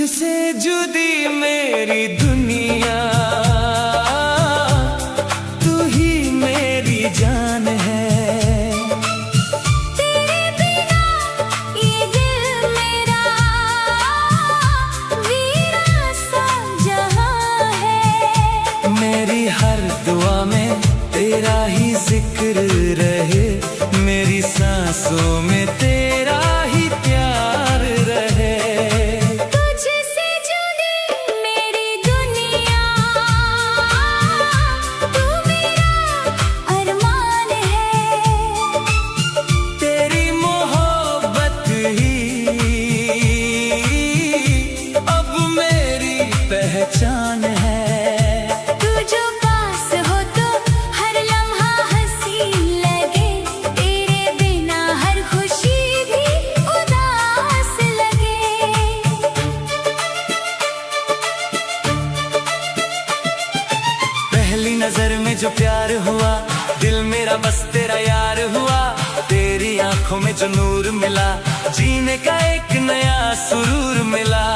तुझसे जुदी मेरी दुनिया, तू ही मेरी जान है। तेरे बिना ये दिल मेरा वीरान सा जहां है। मेरी हर दुआ में तेरा ही जिक्र रहे, मेरी सांसों में तेरा ही प्यार रहे। तुझसे जुड़ी मेरी दुनिया, तू मेरा अरमान है। तेरी मोहब्बत ही अब मेरी पहचान है। तू जो पास हो तो हर लम्हा हंसी लगे, तेरे बिना हर खुशी भी उदास लगे। पहली नजर में जो प्यार हुआ, दिल मेरा बस तेरा यार हुआ। तेरी आंखों में जो नूर मिला, जीने का एक नया सुरूर मिला।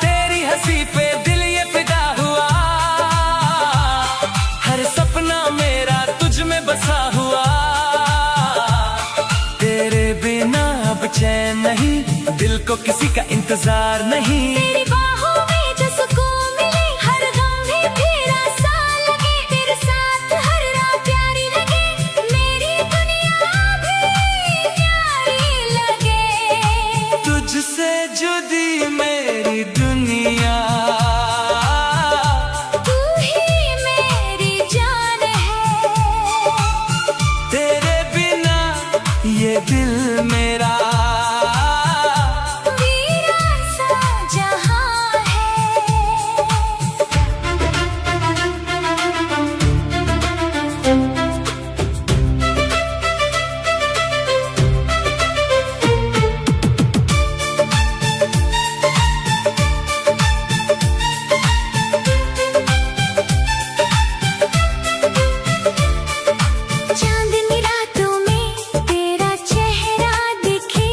तेरी हंसी पे दिल ये फिदा हुआ, हर सपना मेरा तुझ में बसा हुआ। तेरे बिना अब चैन नहीं, दिल को किसी का इंतजार नहीं। तेरी बाहों में जो सुकून मिले, हर गम भी फिर आसान लगे। तेरे साथ हर रात प्यारी लगे, मेरी दुनिया भी प्यारी लगे। तुझसे जुदी मेरी दुनिया, तू ही मेरी जान है। तेरे बिना ये दिल मेरा वीरान सा जहां है। चांदनी रातों में तेरा चेहरा दिखे,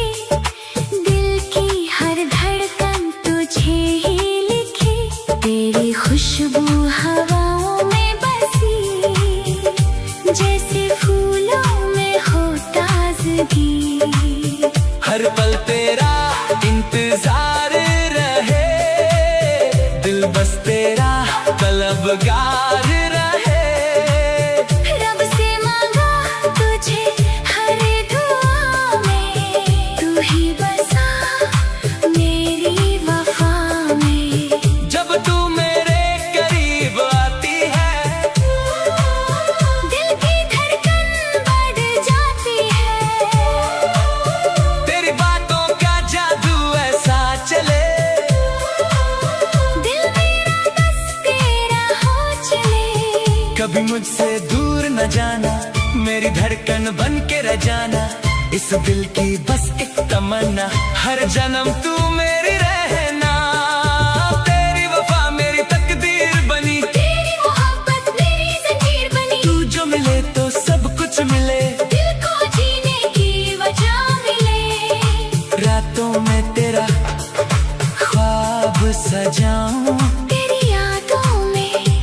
दिल की हर धड़कन तुझे ही लिखे। तेरी खुशबू हवाओं में बसी, जैसे फूलों में हो ताजगी। हर पल तेरा इंतजार रहे, दिल बस तेरा तलबगार रहे। रब से मांगा तुझे हर दुआ में, तू ही बसा मेरी वफा में। जब तू मेरे करीब आती है, दिल की धड़कन बढ़ जाती है। तेरी बातों का जादू ऐसा चले, दिल मेरा बस तेरा हो चले। कभी मुझसे दूर न जाना, मेरी धड़कन बन के रह जाना। इस दिल की बस एक तमन्ना, हर जन्म तू मेरी रहना। तेरी वफा मेरी तकदीर बनी, तेरी मोहब्बत मेरी जंजीर बनी। तू जो मिले तो सब कुछ मिले, दिल को जीने की वजह मिले। रातों में तेरा ख्वाब सजाऊं, तेरी यादों में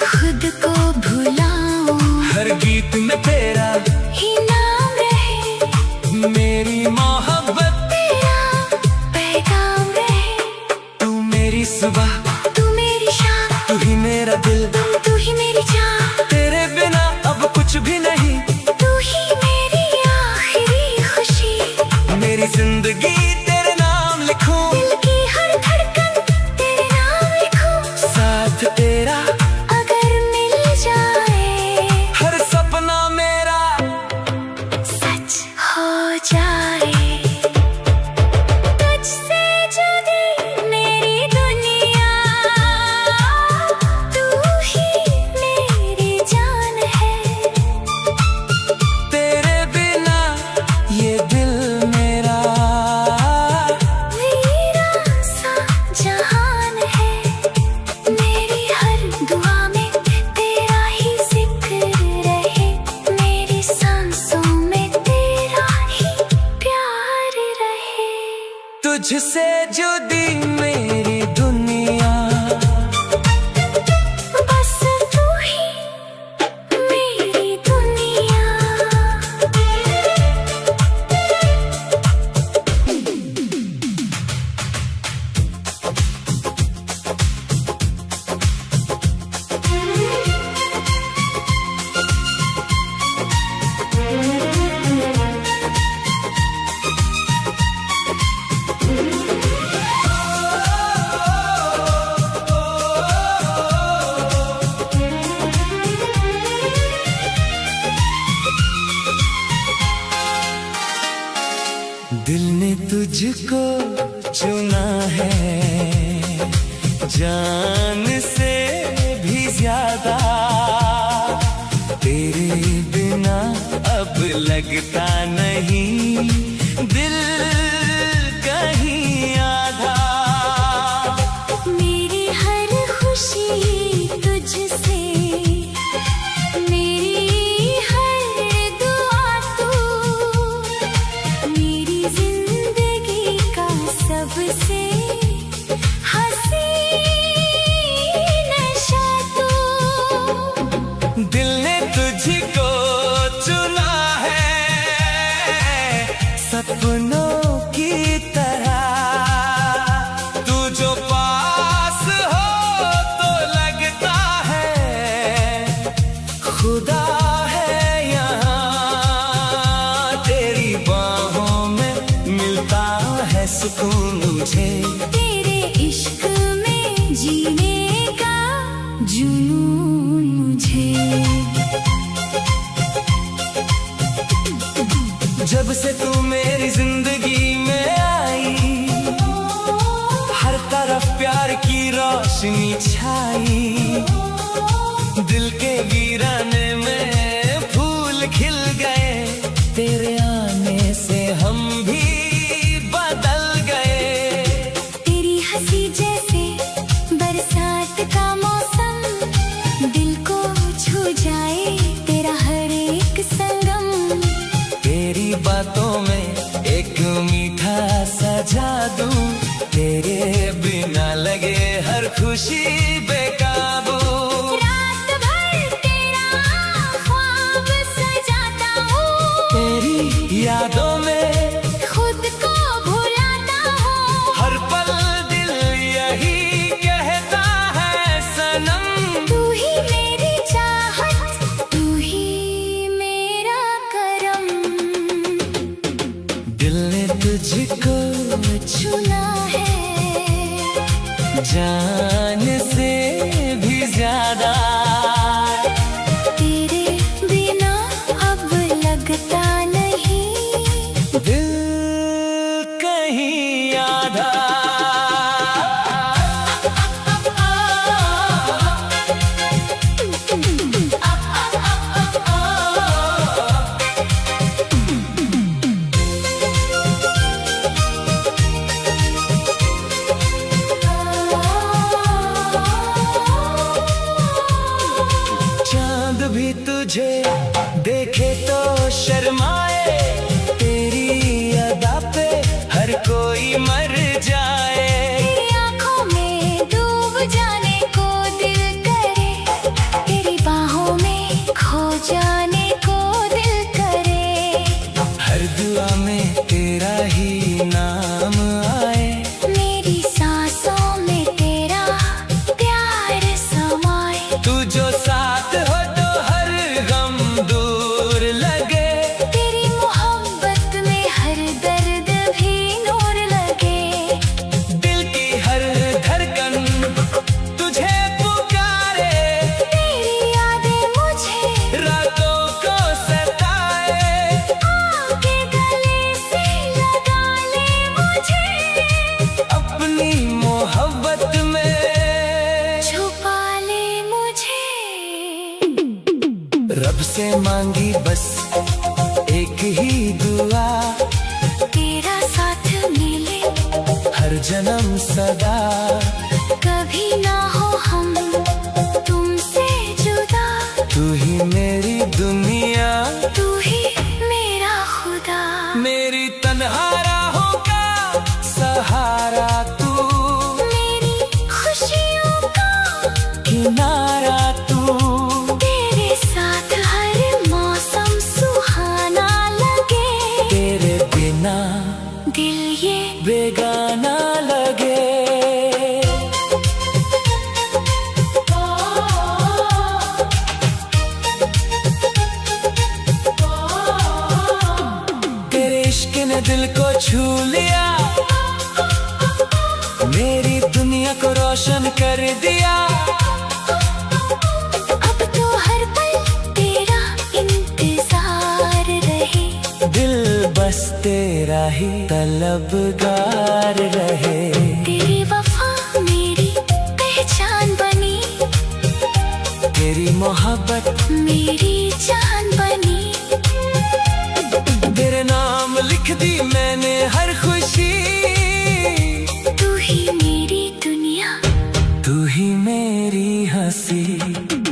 खुद को भुलाऊं। हर गीत में तेरा ही नाम रहे, मेरी मोहब्बत। तेरा पैगाम रहे। तू मेरी सुबह, तू मेरी शाम, तू ही मेरा दिल। तू ही मेरी जान। तेरे बिना अब कुछ भी नहीं, तू ही मेरी आखिरी खुशी। मेरी जिंदगी तेरे नाम लिखूं, दिल की हर धड़कन तेरे नाम लिखूं। साथ तेरा अगर मिल जाए, हर सपना मेरा सच हो जाए। तुझसे जुदी मेरी दुनिया, तू ही तुझको चुना है जान से भी ज्यादा, तेरे बिना अब लगता नहीं दिल कहीं आधा। मेरी हर खुशी तुझसे, मेरी हर दुआ तू, मेरी जिंदगी का सबसे हंसी नशा तू। दिल ने तुझको चुना है सपनों की तरह, तू जो पास हो तो लगता है खुदा है यहाँ। तेरी बाहों में मिलता है सुकून मुझे, तेरे इश्क में जीने का जुनून मुझे। जब से तू मेरी जिंदगी में आई, हर तरफ प्यार की रोशनी छाई, दिल के वीराने में फूल खिल गए, तेरे आने से हम भी बदल गए। तेरी हंसी जैसे बरसात का मौसम, दिल को छू जाए तेरा हर एक संगम। तेरी बातों में एक मीठा सा जादू, तेरे बिना लगे हर खुशी बेकाबू। रात भर तेरा ख्वाब सजाता हूँ, तेरी यादों में खुद को भुलाता हूँ। हर पल दिल यही कहता है सनम, तू ही मेरी चाहत, तू ही मेरा करम। दिल ने तुझको चुना है जान से भी ज्यादा, तेरे बिना अब लगता नहीं दिल कहीं आधा। चांद भी तुझे देखे तो शर्माए, तेरी अदा पे हर कोई मर जाए। तेरी आँखों में डूब जाने को दिल करे, तेरी बाहों में खो जाने को दिल करे। हर दुआ में तेरा ही नाम आए, मेरी सांसों में तेरा प्यार समाए। तू जो साथ हो तो हर गम दूर लगे, तेरी मोहब्बत में हर दर्द भी नूर लगे। दिल की हर धड़कन तुझे पुकारे, तेरी यादें मुझे रातों को सताए। आके गले से लगा ले मुझे, अपनी मोहब्बत में छुपा ले मुझे। रब से मांगी बस एक ही दुआ, तेरा साथ मिले हर जन्म सदा, कभी ना हो हम तुमसे जुदा। तू ही मेरी दुनिया, तू ही मेरा खुदा। मेरी तन्हा राहों का सहारा तू, मेरी खुशियों का किनारा तू। तेरे साथ हर मौसम सुहाना लगे, तेरे बिना दिल ये बेगाना लगे। तेरे इश्क ने दिल को छू लिया, मेरी दुनिया को रोशन कर दिया। अब तो हर पल तेरा इंतजार रहे, दिल बस तेरा ही तलबगार रहे। तेरी वफा मेरी पहचान बनी, तेरी मोहब्बत मेरी जान बनी। तेरे नाम लिख दी मैंने हर खुशी। तू ही मेरी दुनिया, तू ही मेरी हंसी।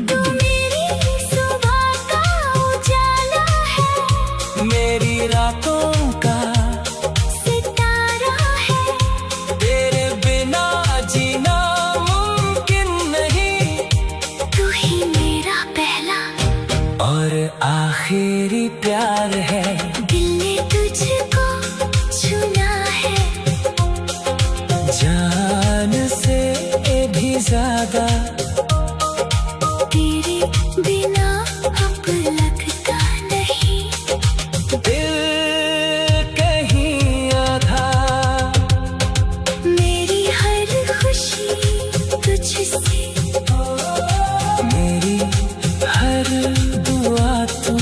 तू मेरी सुबह का उजाला है, मेरी रातों का सितारा है। तेरे बिना जीना मुमकिन नहीं। तू ही मेरा पहला और आखिरी प्यार है। दिल ने तुझको चुना है, जान से भी ज्यादा। तेरे बिना अब लगता नहीं। दिल कहीं आधा, मेरी हर खुशी तुझसे, मेरी हर दुआ तू।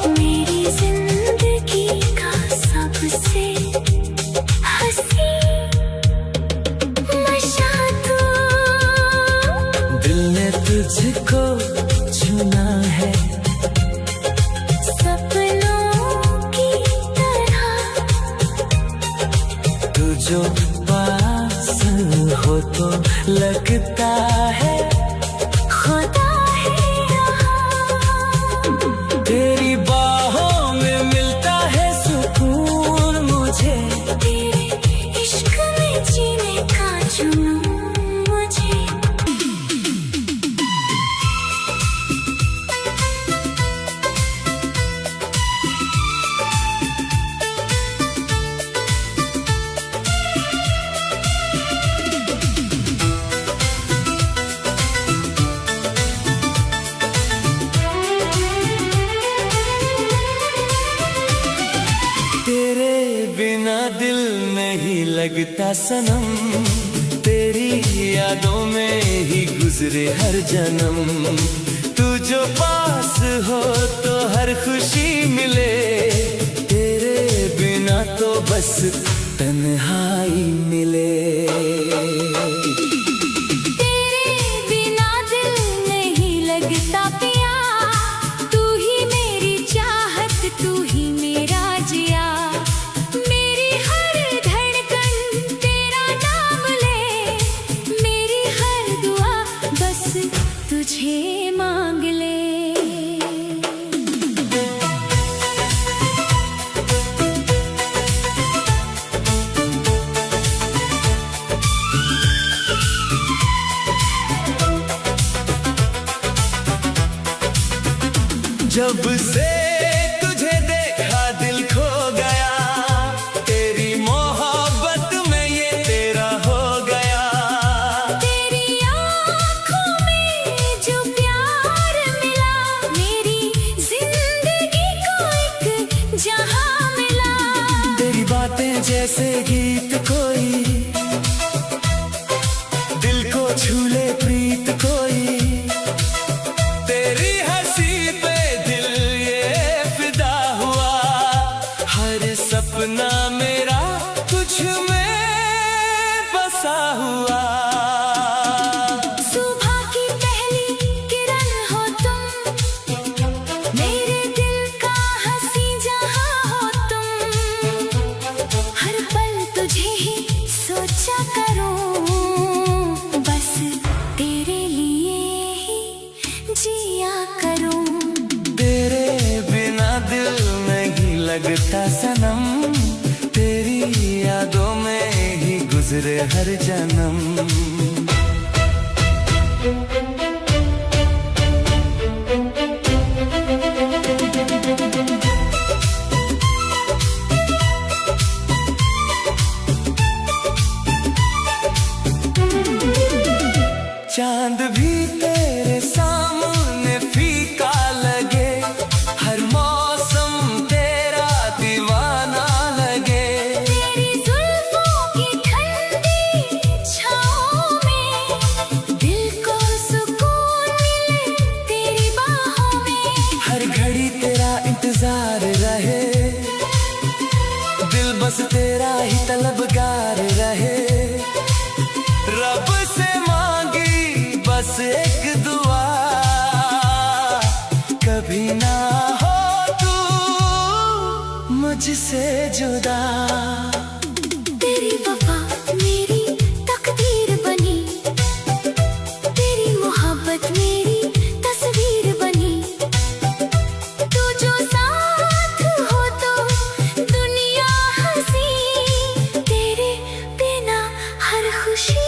मेरी जिंदगी का सबसे हंसी नशा तू। दिल ने तुझको चुना है, सपनों की तरह तू जो पास हो तो लगता है खुदा है यहाँ। तेरी बाहों में मिलता है सुकून मुझे। तेरे इश्क में जीने का जुनून मुझे। तेरे बिना दिल नहीं लगता सनम। तेरी यादों में ही गुजरे हर जन्म। तू जो पास हो तो हर खुशी मिले। तेरे बिना तो बस तन्हाई मिले। तेरे बिना दिल नहीं लगता पिया। तू ही मेरी चाहत, तू ही मेरा जिया। मेरी हर धड़कन तेरा नाम ले, मेरी हर दुआ बस तुझे मांग ले। जब से तुझे देखा दिल खो गया। तेरी मोहब्बत में ये तेरा हो गया। तेरी आँखों में जो प्यार मिला, मेरी जिंदगी को एक जहां मिला। तेरी बातें जैसे गीत कोई, दिल को छू ले प्रीत कोई। तेरी हंसी पे दिल ये फिदा हुआ। हर सपना मेरा तुझ में बसा हुआ। सुबह की पहली किरण हो तुम, मेरे दिल का हंसी जहां हो तुम। हर पल तुझे ही सोचा करूं, बस तेरे लिए ही जिया करूं। तेरे बिना दिल नहीं लगता सनम। तेरी यादों में ही गुजरे हर जन्म। चांद भी तेरे सामने फीका लगे। हर मौसम तेरा दीवाना लगे। तेरी जुल्फों की ठंडी छाँव में दिल को सुकून मिले तेरी बाहों में। हर घड़ी तेरा इंतजार रहे। बस तेरा ही तलबगार रहे। रब से मांगी बस एक दुआ, कभी ना हो तू मुझसे जुदा। तेरी वफा मेरी तकदीर बनी, तेरी मोहब्बत मेरी तस्वीर बनी। तू जो साथ हो तो दुनिया हंसी, तेरे बिना हर खुशी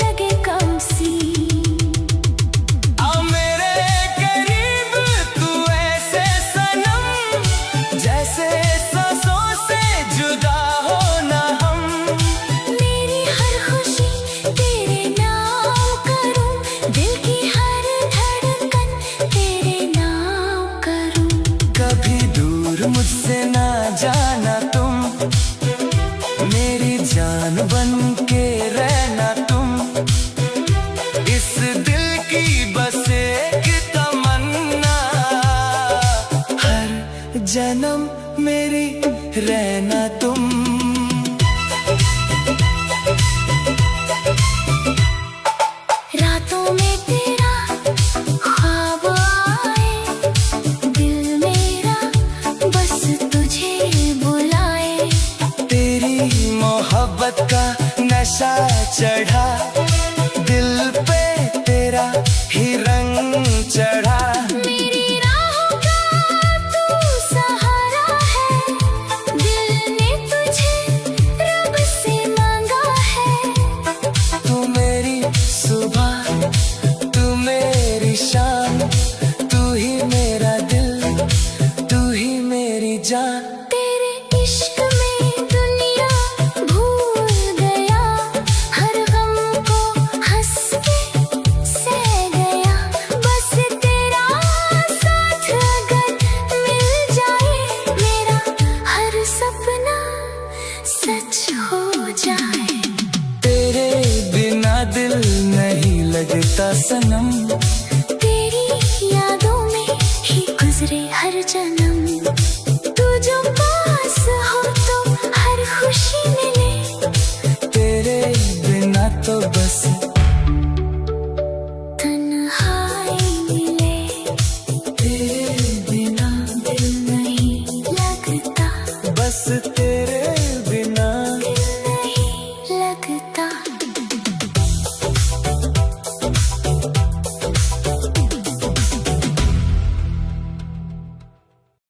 लगे कम सी। आ मेरे करीब तू ऐसे सनम, जैसे सांसों से जुदा हो ना हम। मेरी हर खुशी तेरे नाम करूं, दिल की हर धड़कन तेरे नाम करूं। कभी दूर मुझसे ना जाना तुम, मेरी जान बन के रहना तुम। इस दिल की बस एक तमन्ना, हर जन्म मेरी रहना तुम। रातों में तेरा ख्वाब आए, दिल मेरा बस तुझे बुलाए। तेरी मोहब्बत का नशा चढ़ा, दिल पे तेरा ही रंग चढ़ा। मेरी राहों का तू सहारा है, दिल ने तुझे रब से मांगा है। तू मेरी सुबह, तू मेरी शाम, तू ही मेरा दिल, तू ही मेरी जान। तेरे इश्क में दुनिया भूल गया, हर गम को हंस के सह गया। बस तेरा साथ अगर मिल जाए, मेरा हर सपना सच हो जाए। तेरे बिना दिल नहीं लगता सनम, तेरी यादों में ही गुजरे हर जन्म।